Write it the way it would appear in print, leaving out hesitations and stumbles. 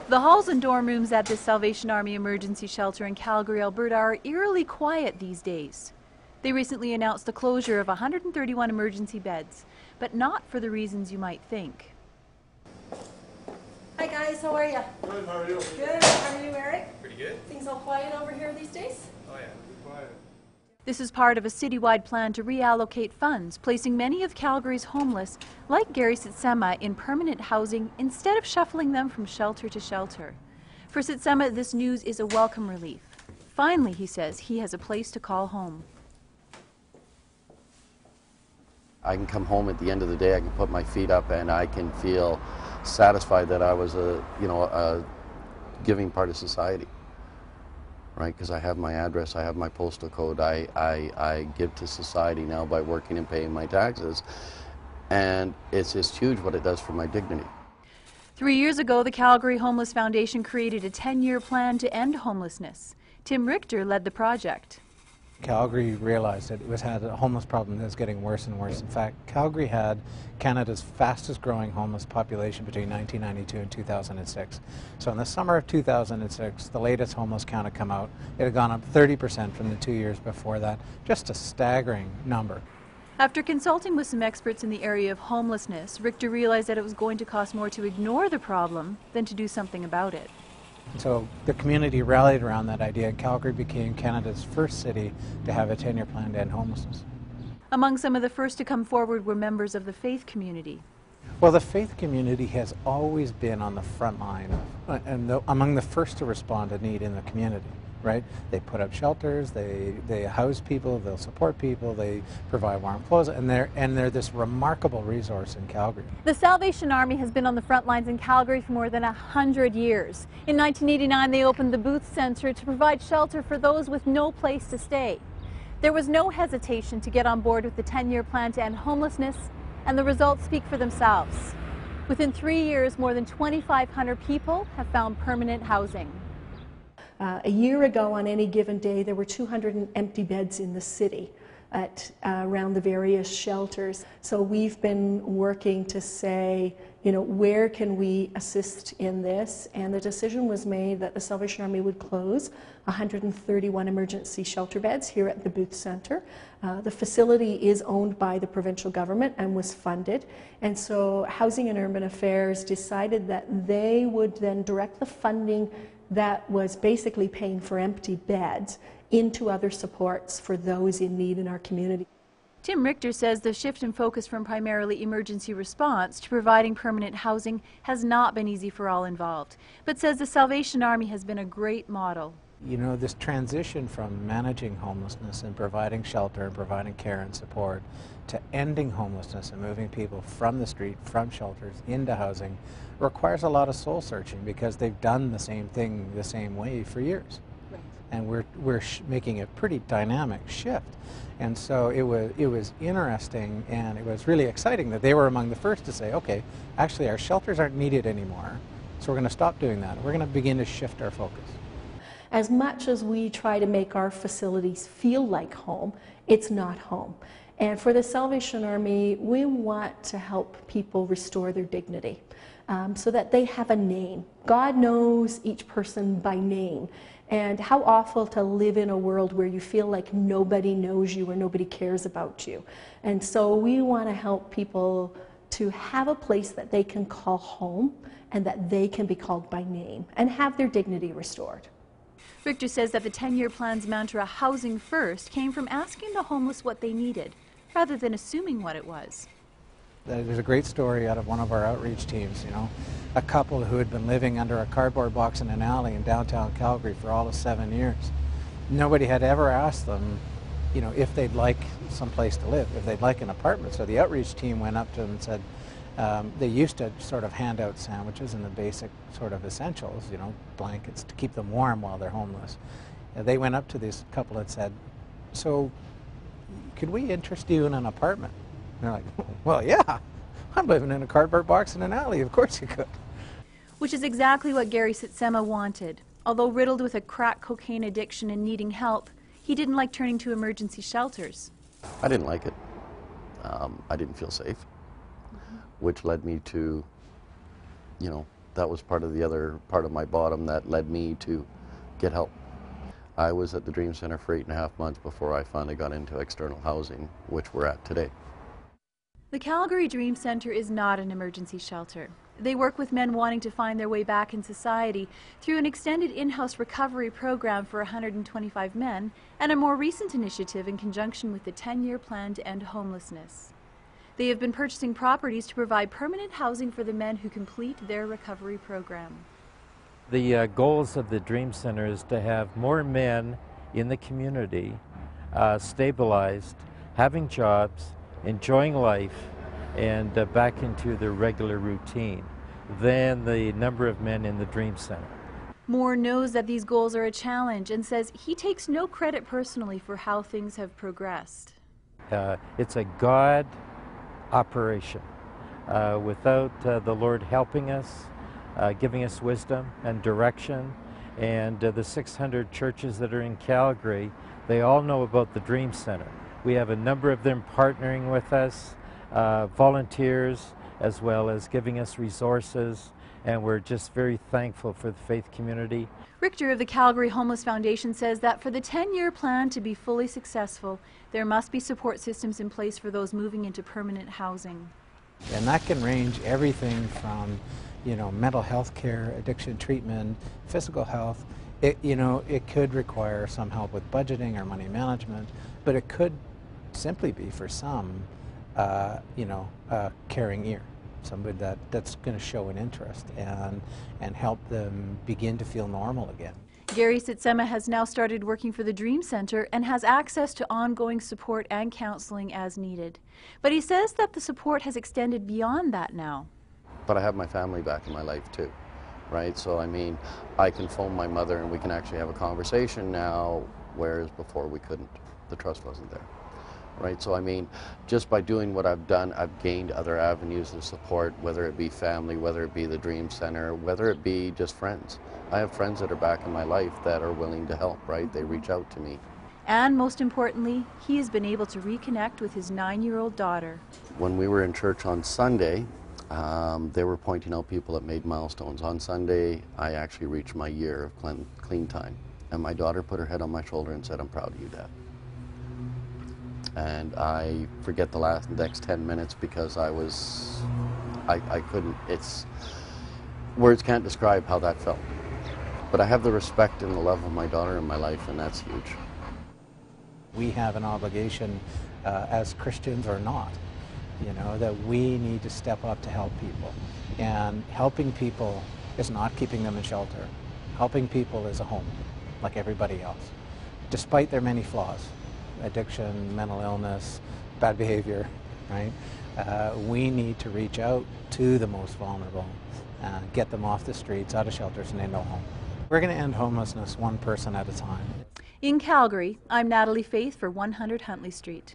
The halls and dorm rooms at the Salvation Army emergency shelter in Calgary, Alberta are eerily quiet these days. They recently announced the closure of 131 emergency beds, but not for the reasons you might think. Hi guys, how are you? Good, how are you? Good, how are you, Eric? Pretty good. Things all quiet over here these days? Oh yeah, pretty quiet. This is part of a citywide plan to reallocate funds, placing many of Calgary's homeless, like Gary Sytcma, in permanent housing instead of shuffling them from shelter to shelter. For Sytcma, this news is a welcome relief. Finally, he says, he has a place to call home. I can come home at the end of the day, I can put my feet up, and I can feel satisfied that I was a giving part of society. Right, because I have my address, I have my postal code, I give to society now by working and paying my taxes, and it's just huge what it does for my dignity. 3 years ago, the Calgary Homeless Foundation created a 10-year plan to end homelessness. Tim Richter led the project. Calgary realized that it had a homeless problem that was getting worse and worse. In fact, Calgary had Canada's fastest growing homeless population between 1992 and 2006. So in the summer of 2006, the latest homeless count had come out. It had gone up 30% from the 2 years before that. Just a staggering number. After consulting with some experts in the area of homelessness, Richter realized that it was going to cost more to ignore the problem than to do something about it. So the community rallied around that idea. Calgary became Canada's first city to have a 10-year plan to end homelessness. Among some of the first to come forward were members of the faith community. Well, the faith community has always been on the front line and among the first to respond to need in the community, right? They put up shelters, they house people, they'll support people, they provide warm clothes, and they're this remarkable resource in Calgary. The Salvation Army has been on the front lines in Calgary for more than 100 years. In 1989, they opened the Booth Centre to provide shelter for those with no place to stay. There was no hesitation to get on board with the 10-year plan to end homelessness, and the results speak for themselves. Within 3 years, more than 2,500 people have found permanent housing. A year ago, on any given day, there were 200 empty beds in the city at around the various shelters. So we've been working to say, you know, where can we assist in this? And the decision was made that the Salvation Army would close 131 emergency shelter beds here at the Booth Centre. The facility is owned by the provincial government and was funded. And so Housing and Urban Affairs decided that they would then direct the funding that was basically paying for empty beds into other supports for those in need in our community. Tim Richter says the shift in focus from primarily emergency response to providing permanent housing has not been easy for all involved, but says the Salvation Army has been a great model. You know, this transition from managing homelessness and providing shelter and providing care and support to ending homelessness and moving people from the street, from shelters, into housing requires a lot of soul searching because they've done the same thing the same way for years. Right. And we're making a pretty dynamic shift. And so it was interesting, and it was really exciting that they were among the first to say, okay, actually our shelters aren't needed anymore, so we're going to stop doing that. We're going to begin to shift our focus. As much as we try to make our facilities feel like home, it's not home. And for the Salvation Army, we want to help people restore their dignity so that they have a name. God knows each person by name. And how awful to live in a world where you feel like nobody knows you or nobody cares about you. And so we want to help people to have a place that they can call home and that they can be called by name and have their dignity restored. Richter says that the 10-year plan's mantra, housing first, came from asking the homeless what they needed, rather than assuming what it was. There's a great story out of one of our outreach teams, you know, a couple who had been living under a cardboard box in an alley in downtown Calgary for all of 7 years. Nobody had ever asked them, you know, if they'd like some place to live, if they'd like an apartment. So the outreach team went up to them and said, they used to sort of hand out sandwiches and the basic sort of essentials, you know, blankets to keep them warm while they're homeless. They went up to this couple and said, so could we interest you in an apartment? And they're like, well, yeah, I'm living in a cardboard box in an alley, of course you could. Which is exactly what Gary Sytcma wanted. Although riddled with a crack cocaine addiction and needing help, he didn't like turning to emergency shelters. I didn't like it. I didn't feel safe, which led me to, you know, that was part of the other part of my bottom that led me to get help. I was at the Dream Center for 8.5 months before I finally got into external housing, which we're at today. The Calgary Dream Center is not an emergency shelter. They work with men wanting to find their way back in society through an extended in-house recovery program for 125 men and a more recent initiative in conjunction with the 10-year plan to end homelessness. They have been purchasing properties to provide permanent housing for the men who complete their recovery program. The goals of the Dream Center is to have more men in the community stabilized, having jobs, enjoying life, and back into their regular routine than the number of men in the Dream Center. Moore knows that these goals are a challenge and says he takes no credit personally for how things have progressed. It's a God operation. Without the Lord helping us, giving us wisdom and direction, and the 600 churches that are in Calgary, they all know about the Dream Center. We have a number of them partnering with us, volunteers, as well as giving us resources, and we're just very thankful for the faith community. Richter of the Calgary Homeless Foundation says that for the 10-year plan to be fully successful, there must be support systems in place for those moving into permanent housing. And that can range everything from, mental health care, addiction treatment, physical health. It could require some help with budgeting or money management, but it could simply be for some, a caring ear, somebody that's going to show an interest and help them begin to feel normal again. Gary Sytcma has now started working for the Dream Center and has access to ongoing support and counseling as needed. But he says that the support has extended beyond that now. But I have my family back in my life too, right? So I can phone my mother and we can actually have a conversation now, whereas before we couldn't. The trust wasn't there. Right, so just by doing what I've done, I've gained other avenues of support, whether it be family, whether it be the Dream Center, whether it be just friends. I have friends that are back in my life that are willing to help, right? They reach out to me. And most importantly, he has been able to reconnect with his 9-year-old daughter. When we were in church on Sunday, they were pointing out people that made milestones. On Sunday, I actually reached my year of clean time. And my daughter put her head on my shoulder and said, "I'm proud of you, Dad." And I forget the next 10 minutes because I couldn't, words can't describe how that felt. But I have the respect and the love of my daughter in my life, and that's huge. We have an obligation as Christians or not, that we need to step up to help people. And helping people is not keeping them in shelter. Helping people is a home, like everybody else, despite their many flaws. Addiction, mental illness, bad behavior, right? We need to reach out to the most vulnerable, get them off the streets, out of shelters, and into a home. We're going to end homelessness one person at a time. In Calgary, I'm Natalie Faith for 100 Huntley Street.